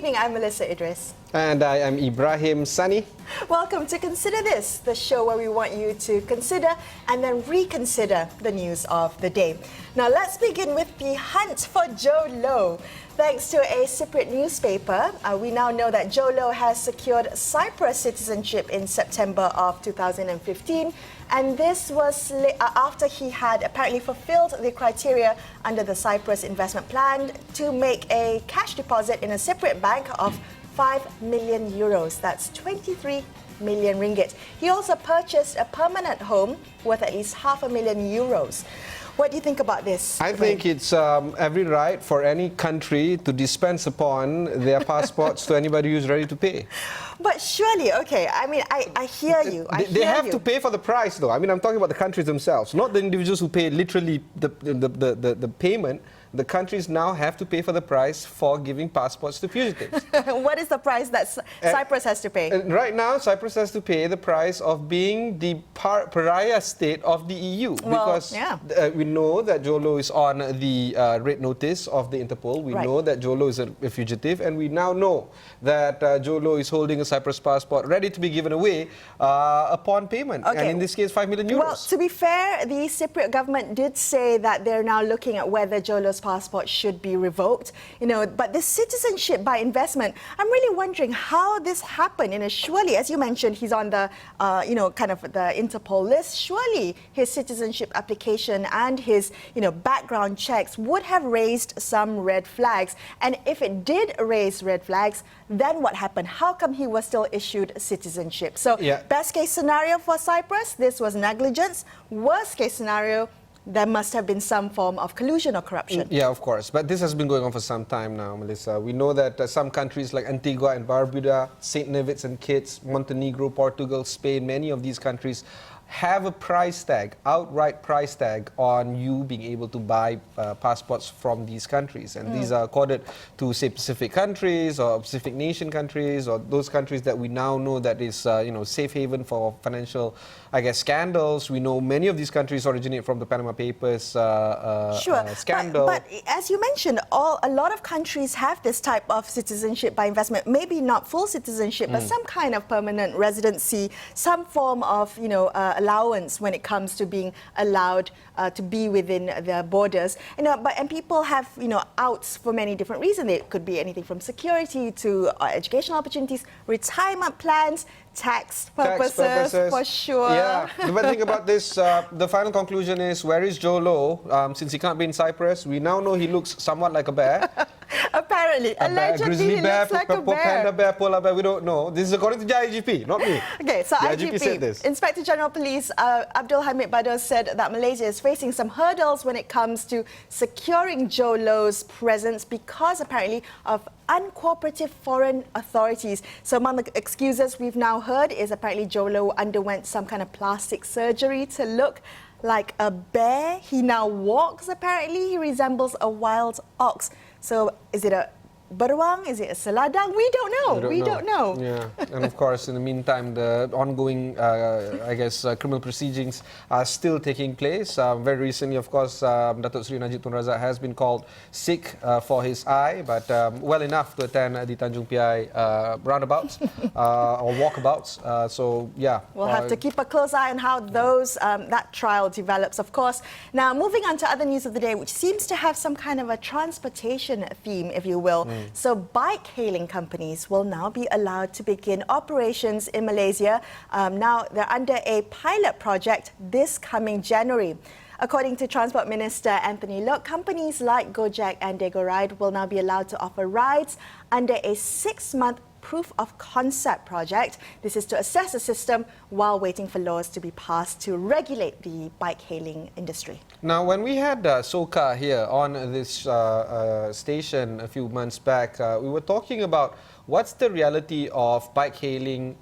evening, I'm Melisa Idris. And I am Ibrahim Sani. Welcome to Consider This, the show where we want you to consider and then reconsider the news of the day. Now let's begin with the hunt for Joe Low. Thanks to a Cypriot newspaper, we now know that Joe Low has secured Cyprus citizenship in September of 2015. And this was after he had apparently fulfilled the criteria under the Cyprus investment plan to make a cash deposit in a Cypriot bank of 5 million euros. That's 23 million ringgit. He also purchased a permanent home worth at least €500,000. What do you think about this? I think it's every right for any country to dispense upon their passports to anybody who's ready to pay. But surely, okay, I mean, I hear you. They have to pay for the price, though. I mean, I'm talking about the countries themselves, not the individuals who pay literally the payment. The countries now have to pay for the price for giving passports to fugitives. What is the price that Cyprus has to pay? Right now, Cyprus has to pay the price of being the pariah state of the EU. Because we know that Joe Low is on the red notice of the Interpol. We know that Joe Low is a fugitive. And we now know that Joe Low is holding a Cyprus passport ready to be given away upon payment. Okay. And in this case, 5 million euros. Well, to be fair, the Cypriot government did say that they're now looking at whether Joe Low's passport should be revoked, but this citizenship by investment, I'm really wondering how this happened. Surely, as you mentioned, he's on the, kind of the Interpol list. Surely his citizenship application and his, background checks would have raised some red flags. And if it did raise red flags, then what happened? How come he was still issued citizenship? So, best case scenario for Cyprus, this was negligence. Worst case scenario, there must have been some form of collusion or corruption. Yeah, of course. But this has been going on for some time now, Melissa. We know that some countries like Antigua and Barbuda, St. Nevitt's and Kitts, Montenegro, Portugal, Spain, many of these countries have a price tag, outright price tag, on you being able to buy passports from these countries. And these are accorded to, say, Pacific countries or Pacific nation countries or those countries that we now know that is, safe haven for financial, scandals. We know many of these countries originate from the Panama Papers scandal. But as you mentioned, a lot of countries have this type of citizenship by investment. Maybe not full citizenship, but some kind of permanent residency, some form of, allowance when it comes to being allowed to be within their borders. And people have, outs for many different reasons. It could be anything from security to educational opportunities, retirement plans, tax purposes, for sure. Yeah, but think about this. The final conclusion is, where is Joe Low? Since he can't be in Cyprus, we now know he looks somewhat like a bear. Apparently, allegedly, he looks like a bear. Panda bear, polar bear, we don't know. This is according to the IGP, not me. Okay, so the IGP said this. Inspector General Police Abdul Hamid Badr said that Malaysia is facing some hurdles when it comes to securing Joe Low's presence because apparently of uncooperative foreign authorities. So among the excuses we've now heard is apparently Joe Low underwent some kind of plastic surgery to look like a bear. He now walks, apparently. He resembles a wild ox. So is it a beruang? Is it a seladang? We don't know. We don't know. Yeah, and of course, in the meantime, the ongoing, criminal proceedings are still taking place. Very recently, of course, Datuk Seri Najib Tun Razak has been called sick for his eye, but well enough to attend the Tanjung Piai roundabouts or walkabouts. We'll have to keep a close eye on how that trial develops, of course. Now, moving on to other news of the day, which seems to have some kind of a transportation theme, if you will. So bike-hailing companies will now be allowed to begin operations in Malaysia. Now they're under a pilot project this coming January. According to Transport Minister Anthony Loke, companies like Gojek and Dago Ride will now be allowed to offer rides under a 6-month proof of concept project. This is to assess the system while waiting for laws to be passed to regulate the bike-hailing industry. Now, when we had Soka here on this station a few months back, we were talking about what's the reality of bike-hailing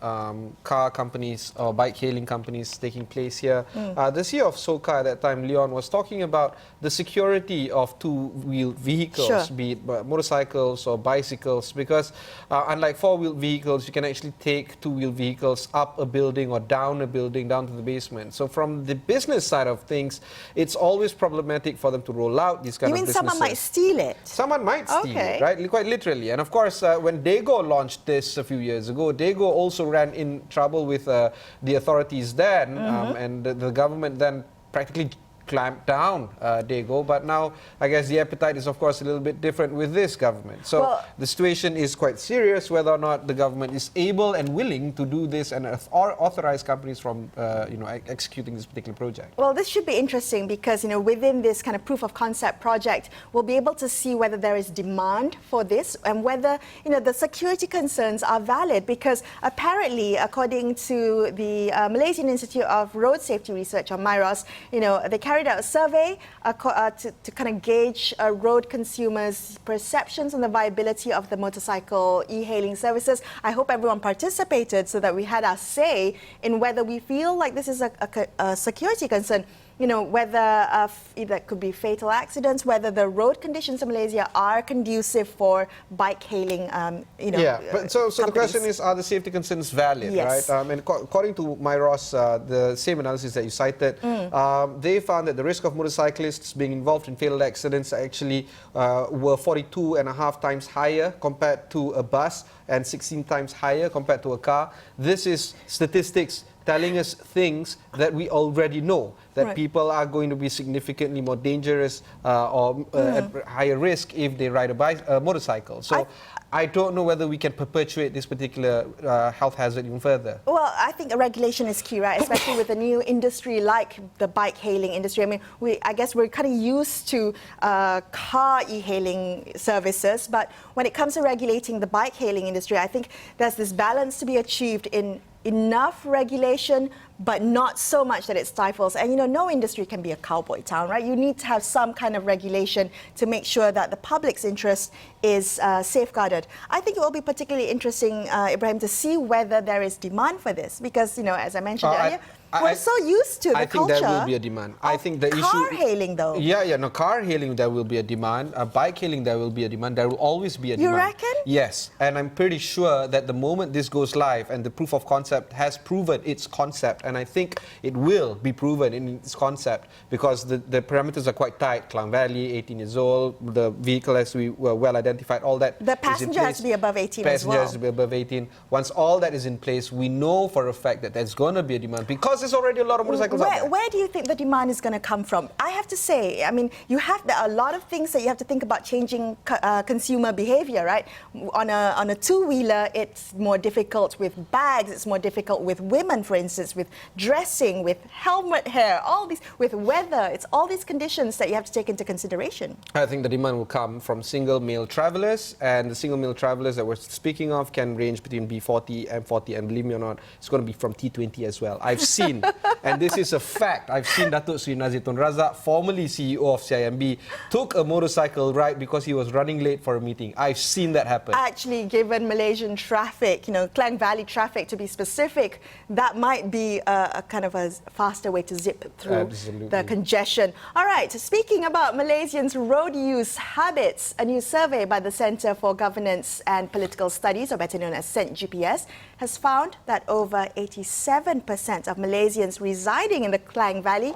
car companies or bike-hailing companies taking place here. The CEO of Soka at that time, Leon, was talking about the security of two-wheeled vehicles, be it motorcycles or bicycles, because unlike four four-wheeled vehicles, you can actually take two-wheeled vehicles up a building or down a building, down to the basement. So from the business side of things, it's always problematic for them to roll out these kind of businesses. You mean someone might steal it? Someone might steal it, right? Quite literally. And of course, when Dago launched this a few years ago, Dago also ran in trouble with the authorities then, and the government then practically clamped down Dago, but now I guess the appetite is of course a little bit different with this government. So the situation is quite serious whether or not the government is able and willing to do this and authorize companies from executing this particular project. Well, this should be interesting because within this kind of proof of concept project, we'll be able to see whether there is demand for this and whether the security concerns are valid, because apparently, according to the Malaysian Institute of Road Safety Research, or MIROS, they carried out a survey to kind of gauge road consumers' perceptions on the viability of the motorcycle e-hailing services. I hope everyone participated so that we had our say in whether we feel like this is a security concern. Whether it could be fatal accidents, whether the road conditions in Malaysia are conducive for bike hailing. But so the question is, are the safety concerns valid, yes. right? And according to MIROS, the same analysis that you cited, they found that the risk of motorcyclists being involved in fatal accidents actually were 42.5 times higher compared to a bus and 16 times higher compared to a car. This is statistics telling us things that we already know, that people are going to be significantly more dangerous or at higher risk if they ride a motorcycle. So I don't know whether we can perpetuate this particular health hazard even further. Well, I think a regulation is key, right? Especially with a new industry like the bike hailing industry. I mean, I guess we're kind of used to car e-hailing services, but when it comes to regulating the bike hailing industry, I think there's this balance to be achieved in enough regulation, but not so much that it stifles. And no industry can be a cowboy town, right? You need to have some kind of regulation to make sure that the public's interest is safeguarded. I think it will be particularly interesting, Ibrahim, to see whether there is demand for this, because as I mentioned earlier, we're so used to the culture. I think there will be a demand. I think the car hailing, though. Car hailing there will be a demand. Bike hailing there will be a demand. There will always be a demand. You reckon? Yes, and I'm pretty sure that the moment this goes live and the proof of concept has proven its concept, and I think it will be proven in its concept because the parameters are quite tight. Klang Valley, 18 years old, the vehicle has to be well identified, all that. The passenger has to be above 18 as well. Passenger has to be above 18. Once all that is in place, we know for a fact that there's going to be a demand because there's already a lot of motorcycles out there. Where do you think the demand is going to come from? I have to say, I mean, there are a lot of things that you have to think about changing consumer behavior, right? On a two-wheeler, it's more difficult with bags, it's more difficult with women, for instance, with dressing, with helmet hair, all these, with weather. It's all these conditions that you have to take into consideration. I think the demand will come from single male travelers, and the single male travelers that we're speaking of can range between B40, M40, and believe me or not, it's going to be from T20 as well. I've seen, and this is a fact, I've seen Datuk Sri Nazir Tun Razak, formerly CEO of CIMB, took a motorcycle ride because he was running late for a meeting. I've seen that happen. Actually, given Malaysian traffic, Klang Valley traffic to be specific, that might be a kind of a faster way to zip through the congestion. All right, speaking about Malaysians' road use habits, a new survey by the Centre for Governance and Political Studies, or better known as CENT-GPS, has found that over 87% of Malaysians residing in the Klang Valley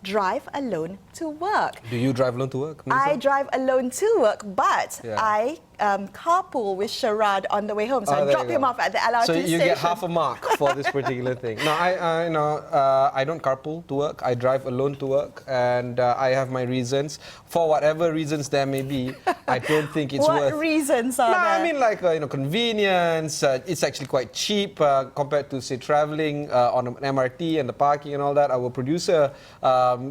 drive alone to work. Do you drive alone to work, Melisa? I drive alone to work, but I carpool with Sharad on the way home. So I drop him off at the LRT station. So you get half a mark for this particular thing. No, I don't carpool to work. I drive alone to work, and I have my reasons. For whatever reasons there may be, I don't think it's worth. What reasons are there? I mean, like convenience. It's actually quite cheap compared to say traveling on an MRT and the parking and all that. Our producer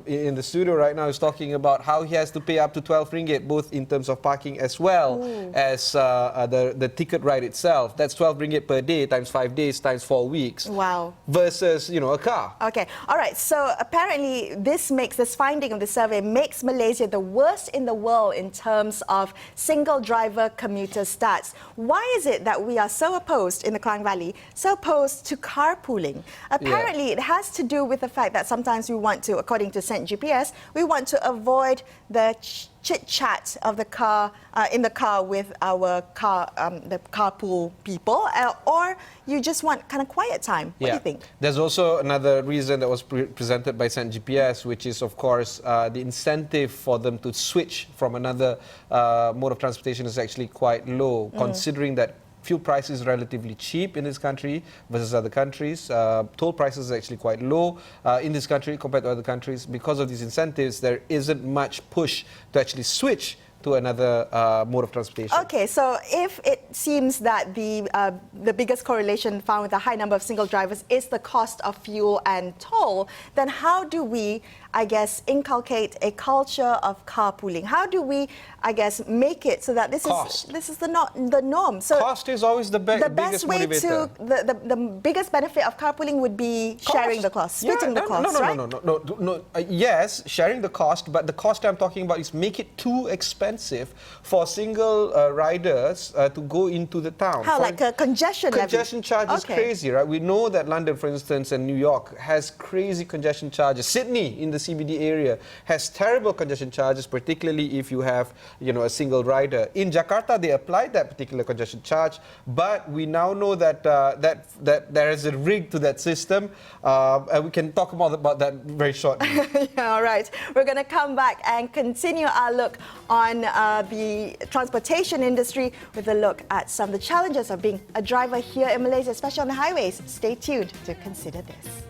in the studio right now is talking about how he has to pay up to 12 ringgit, both in terms of parking as well as the ticket ride itself. That's 12 ringgit per day times 5 days times 4 weeks. Wow. Versus, a car. Okay. All right. So apparently this finding of the survey makes Malaysia the worst in the world in terms of single driver commuter stats. Why is it that we are so opposed in the Klang Valley, so opposed to carpooling? Apparently it has to do with the fact that sometimes we want to, according to CENT-GPS, we want to avoid the chit chat of the car in the car with our the carpool people, or you just want kind of quiet time? What do you think? There's also another reason that was presented by Cent GPS, which is, of course, the incentive for them to switch from another mode of transportation is actually quite low, considering that fuel price is relatively cheap in this country versus other countries. Toll prices are actually quite low in this country compared to other countries. Because of these incentives, there isn't much push to actually switch to another mode of transportation. Okay, so if it seems that the biggest correlation found with a high number of single drivers is the cost of fuel and toll, then how do we, I guess, inculcate a culture of carpooling? How do we, I guess, make it so that this is the norm? So cost is always the biggest motivator. The biggest benefit of carpooling would be sharing the cost, splitting the cost, right? No. Yes, sharing the cost, but the cost I'm talking about is make it too expensive for single riders to go into the town. How, like a congestion levy? Congestion charge is crazy, right? We know that London, for instance, and New York has crazy congestion charges. Sydney, in the CBD area, has terrible congestion charges, particularly if you have, a single rider. In Jakarta, they applied that particular congestion charge, but we now know that that there is a rig to that system, and we can talk more about that very shortly. Yeah, all right. We're going to come back and continue our look on the transportation industry with a look at some of the challenges of being a driver here in Malaysia, especially on the highways. Stay tuned to consider this.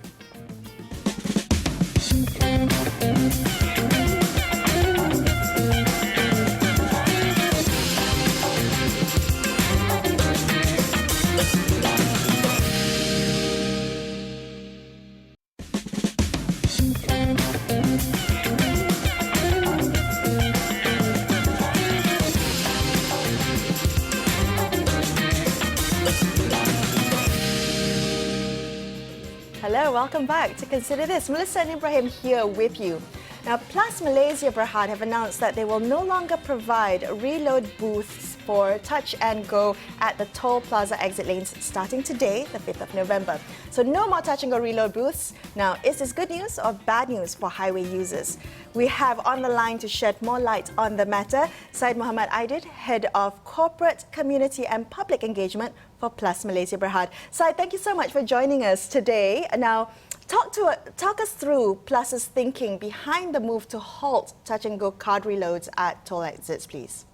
Hello, welcome back to Consider This. Melisa and Ibrahim here with you. Now, PLUS Malaysia Berhad have announced that they will no longer provide reload booths for touch and go at the toll plaza exit lanes starting today, the 5th of November. So no more touch and go reload booths. Now, is this good news or bad news for highway users? We have on the line to shed more light on the matter, Syed Muhammad Aidid, Head of Corporate, Community and Public Engagement for PLUS Malaysia Berhad. Syed, thank you so much for joining us today. Now, talk us through PLUS's thinking behind the move to halt touch and go card reloads at toll exits, please.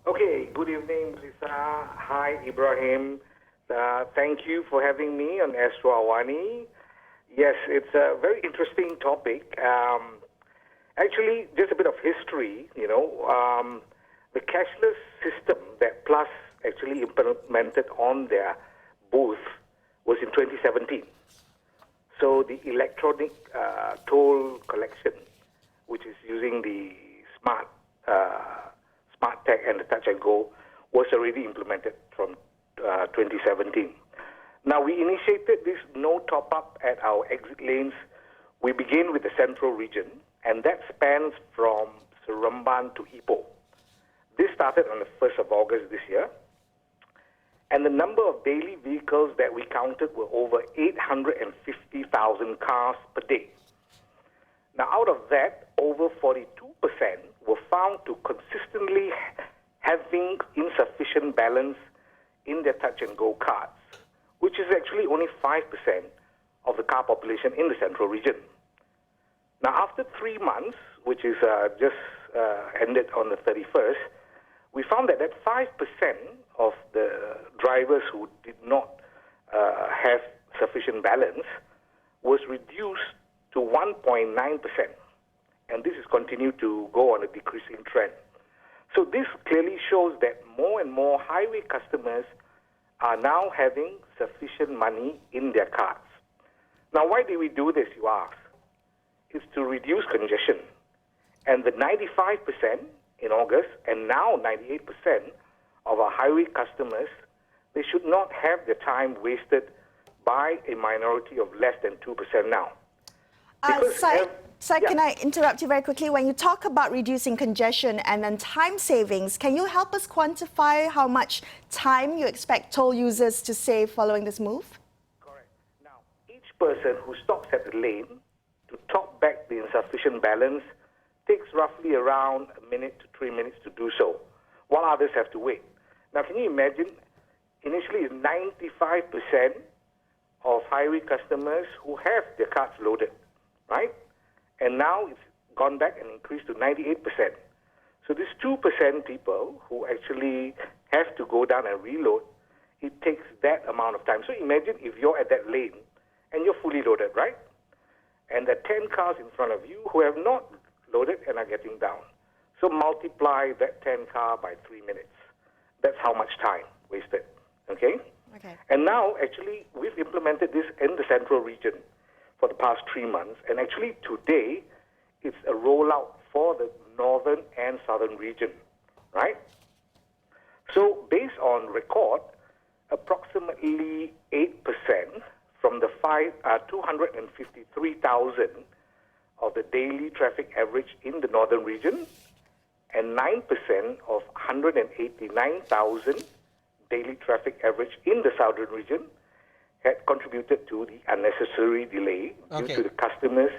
Okay, good evening, Melisa. Hi, Ibrahim. Thank you for having me on Astro AWANI. Yes, it's a very interesting topic. Actually, just a bit of history, the cashless system that PLUS actually implemented on their booth was in 2017. So the electronic toll collection, which is using the smart tag and the touch and go, was already implemented from 2017. Now, we initiated this no top-up at our exit lanes. We begin with the central region, and that spans from Seremban to Ipoh. This started on the 1st of August this year, and the number of daily vehicles that we counted were over 850,000 cars per day. Now, out of that, over 42% were found to consistently having insufficient balance in their touch-and-go cards, which is actually only 5% of the car population in the central region. Now, after 3 months, which is just ended on the 31st, we found that 5% of the drivers who did not have sufficient balance was reduced to 1.9%. And this has continued to go on a decreasing trend. So this clearly shows that more and more highway customers are now having sufficient money in their cards. Now, why do we do this, you ask? It's to reduce congestion. And the 95% in August, and now 98% of our highway customers, they should not have their time wasted by a minority of less than 2% now. Syed, can I interrupt you very quickly? When you talk about reducing congestion and then time savings, can you help us quantify how much time you expect toll users to save following this move? Correct. Now, each person who stops at the lane to top back the insufficient balance takes roughly around a minute to 3 minutes to do so, while others have to wait. Now, can you imagine? Initially, it's 95% of highway customers who have their cards loaded, right? And now it's gone back and increased to 98%. So this 2% people who actually have to go down and reload, it takes that amount of time. So imagine if you're at that lane and you're fully loaded, right? And there are 10 cars in front of you who have not loaded and are getting down. So multiply that 10 car by 3 minutes. That's how much time wasted, okay? Okay. And now, actually, we've implemented this in the central region for the past 3 months. And actually, today, it's a rollout for the northern and southern region, right? So, based on record, approximately 8% from the 253,000 of the daily traffic average in the northern region and 9% of 189,000 daily traffic average in the southern region had contributed to the unnecessary delay due to the customers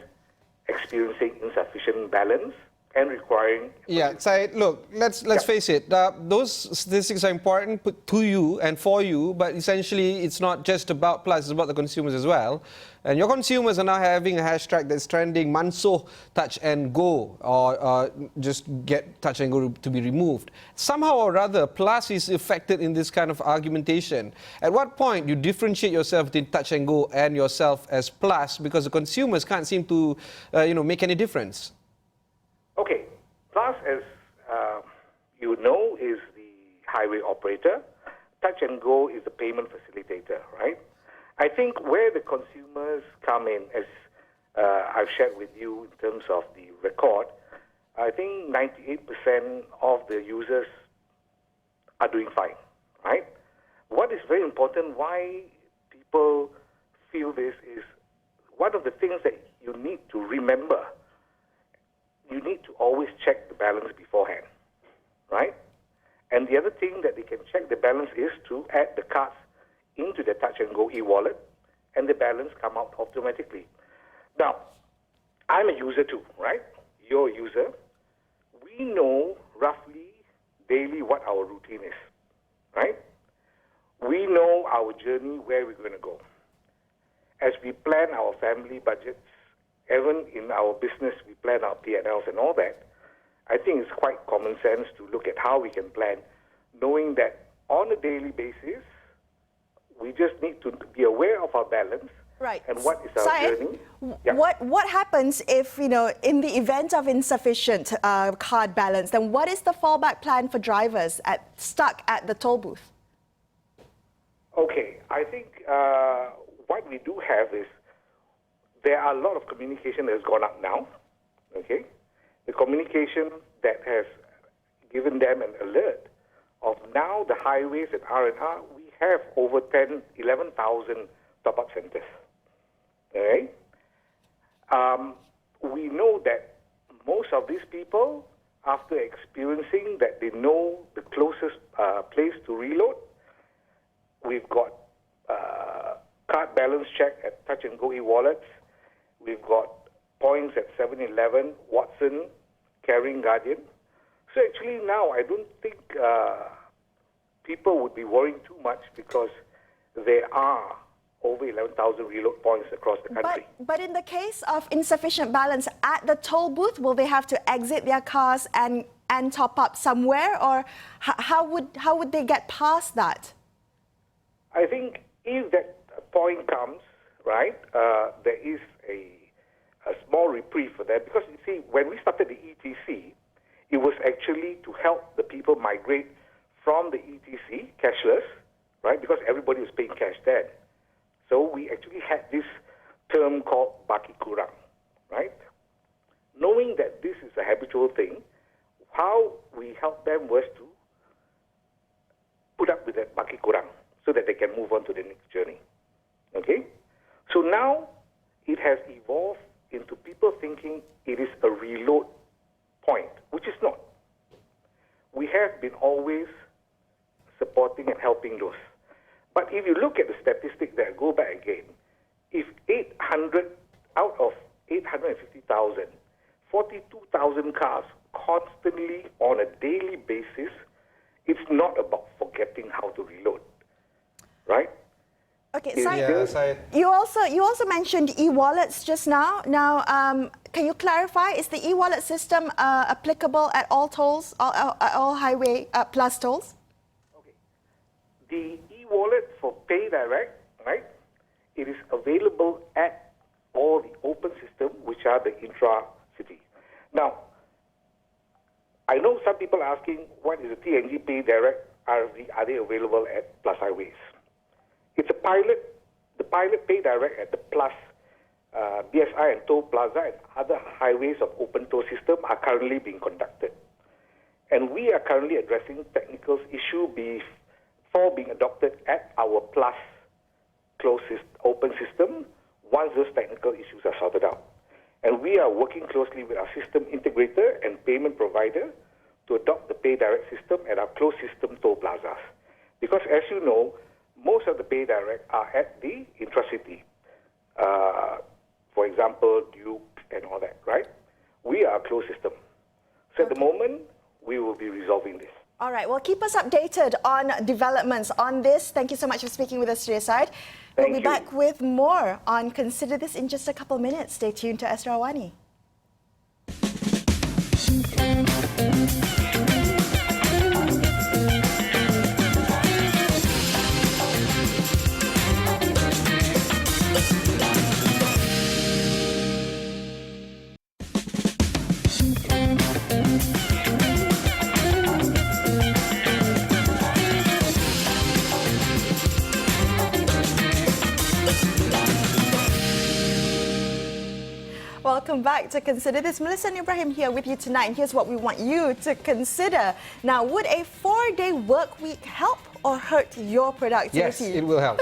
experiencing insufficient balance and requiring... Yeah, Syed, look, let's face it. Those statistics are important to you and for you, but essentially it's not just about PLUS, it's about the consumers as well. And your consumers are now having a hashtag that's trending, Mansoh Touch and Go, or just get Touch and Go to be removed. Somehow or other, PLUS is affected in this kind of argumentation. At what point do you differentiate yourself between Touch and Go and yourself as PLUS, because the consumers can't seem to make any difference? Okay, PLUS, as you know, is the highway operator. Touch and Go is the payment facilitator, right? I think where the consumers come in, as I've shared with you in terms of the record, I think 98% of the users are doing fine, right? What is very important, why people feel this is one of the things that you need to remember. You need to always check the balance beforehand, right? And the other thing that they can check the balance is to add the cards into the Touch and Go e-wallet, and the balance come out automatically. Now, I'm a user too, right? You're a user. We know roughly daily what our routine is, right? We know our journey, where we're going to go. As we plan our family budgets, even in our business, we plan our P&Ls and all that. I think it's quite common sense to look at how we can plan, knowing that on a daily basis, we just need to be aware of our balance. Right. And what is our Syed, journey? What happens if, in the event of insufficient card balance, then what is the fallback plan for drivers stuck at the toll booth? Okay, I think what we do have is there are a lot of communication that has gone up now, okay? The communication that has given them an alert of now the highways and R&R, we have over 11,000 top-up centers, okay? We know that most of these people, after experiencing that they know the closest place to reload, we've got card balance check at Touch and Go e-wallets. We've got points at 7-Eleven, Watson, Caring Guardian. So actually now I don't think people would be worrying too much because there are over 11,000 reload points across the country. But in the case of insufficient balance at the toll booth, will they have to exit their cars and top up somewhere, or how would they get past that? I think if that point comes, right, there is a small reprieve for that, because you see, when we started the ETC, it was actually to help the people migrate from the ETC, cashless, right, because everybody was paying cash then. So we actually had this term called baki kurang, right? Knowing that this is a habitual thing, how we help them was to put up with that baki kurang so that they can move on to the next journey, okay? So now it has evolved into people thinking it is a reload point, which is not. We have been always supporting and helping those. But if you look at the statistics that go back again, if 800 out of 850,000, 42,000 cars constantly on a daily basis, it's not about forgetting how to reload, right? Okay, Is Syed, there- Syed. you also mentioned e-wallets just now. Now, can you clarify, is the e-wallet system applicable at all tolls, all highway plus tolls? Okay. The e-wallet for Pay Direct, right? It is available at all the open system, which are the intra-city. Now, I know some people are asking, what is the TNG Pay Direct? Are they available at Plus Highways? It's a pilot. The pilot Pay Direct at the Plus BSI and Toll Plaza and other highways of open toll system are currently being conducted. And we are currently addressing technical issue before being adopted at our Plus open system once those technical issues are sorted out. And we are working closely with our system integrator and payment provider to adopt the Pay Direct system at our closed system toll plazas. Because as you know, most of the Pay Direct are at the intracity. For example, Duke and all that, right? We are a closed system. So at the moment, we will be resolving this. All right, well, keep us updated on developments on this. Thank you so much for speaking with us today, Syed. We'll be back with more on Consider This in just a couple minutes. Stay tuned to Astro AWANI. Welcome back to Consider This. Melisa and Ibrahim here with you tonight. And here's what we want you to consider. Now, would a 4-day work week help or hurt your productivity? Yes, it will help.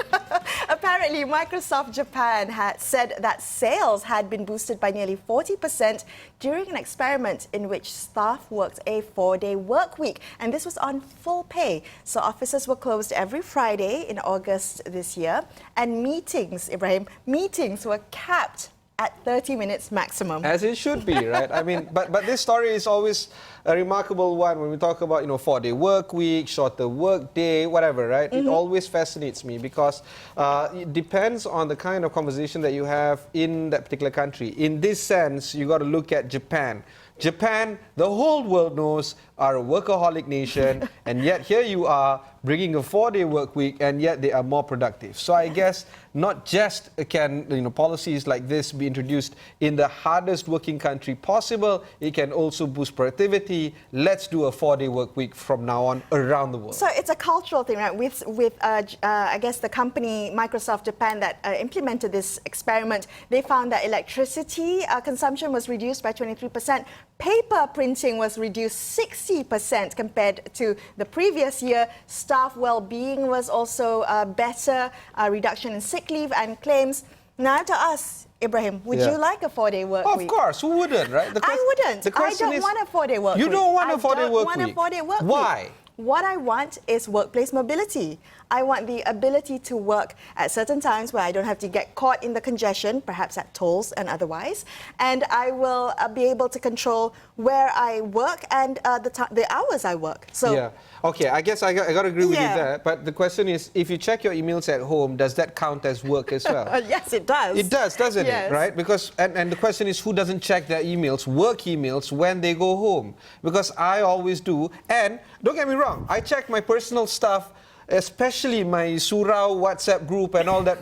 Apparently, Microsoft Japan had said that sales had been boosted by nearly 40% during an experiment in which staff worked a 4-day work week. And this was on full pay. So offices were closed every Friday in August this year. And meetings, Ibrahim, meetings were capped at 30 minutes maximum. As it should be, right? I mean, but this story is always a remarkable one when we talk about, 4-day work week, shorter work day, whatever, right? It always fascinates me because it depends on the kind of conversation that you have in that particular country. In this sense, you got to look at Japan. Japan, the whole world knows, are a workaholic nation, and yet here you are bringing a 4-day work week, and yet they are more productive. So I guess not just can policies like this be introduced in the hardest working country possible, it can also boost productivity. Let's do a 4-day work week from now on around the world. So it's a cultural thing, right? With I guess the company Microsoft Japan that implemented this experiment, they found that electricity consumption was reduced by 23%. Paper printing was reduced 60% compared to the previous year. Staff well-being was also better, reduction in sick leave and claims. Now to us, Ibrahim, would you like a 4-day work week? Of course, who wouldn't, right? I wouldn't. I don't want a 4-day work week. You don't want a 4-day work week? I don't want a 4-day work week. Why? What I want is workplace mobility. I want the ability to work at certain times where I don't have to get caught in the congestion, perhaps at tolls and otherwise. And I will be able to control where I work and the hours I work. So, yeah. Okay, I guess I got to agree with you there. But the question is, if you check your emails at home, does that count as work as well? Yes, it does. It does, doesn't it? Right? Because and the question is, who doesn't check their emails, work emails, when they go home? Because I always do. And don't get me wrong, I check my personal stuff, especially my Surau WhatsApp group and all that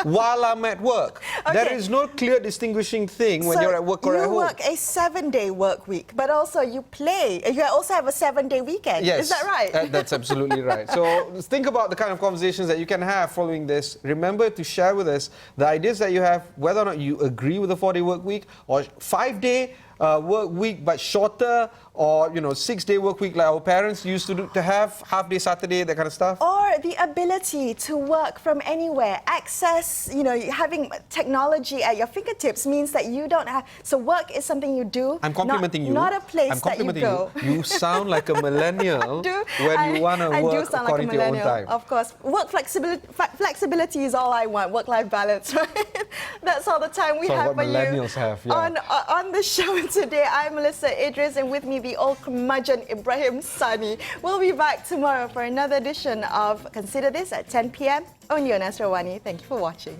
while I'm at work. Okay. There is no clear distinguishing thing when you're at work or at home. You work a 7-day work week, but also you play. You also have a 7-day weekend. Yes, is that right? That's absolutely right. So think about the kind of conversations that you can have following this. Remember to share with us the ideas that you have, whether or not you agree with a 4-day work week or 5-day work week but shorter, or 6-day work week like our parents used to have, half-day Saturday, that kind of stuff. Or the ability to work from anywhere. Access, having technology at your fingertips means that you don't have... So work is something you do. I'm complimenting you. Not a place that you go. You sound like a millennial when you want to work according to your own time. Of course. Work flexibility is all I want. Work-life balance, right? That's all the time we have for you millennials have, on the show today. I'm Melisa Idris, and with me the old curmudgeon Ibrahim Sani. We'll be back tomorrow for another edition of Consider This at 10 p.m. only on Astro AWANI. Thank you for watching.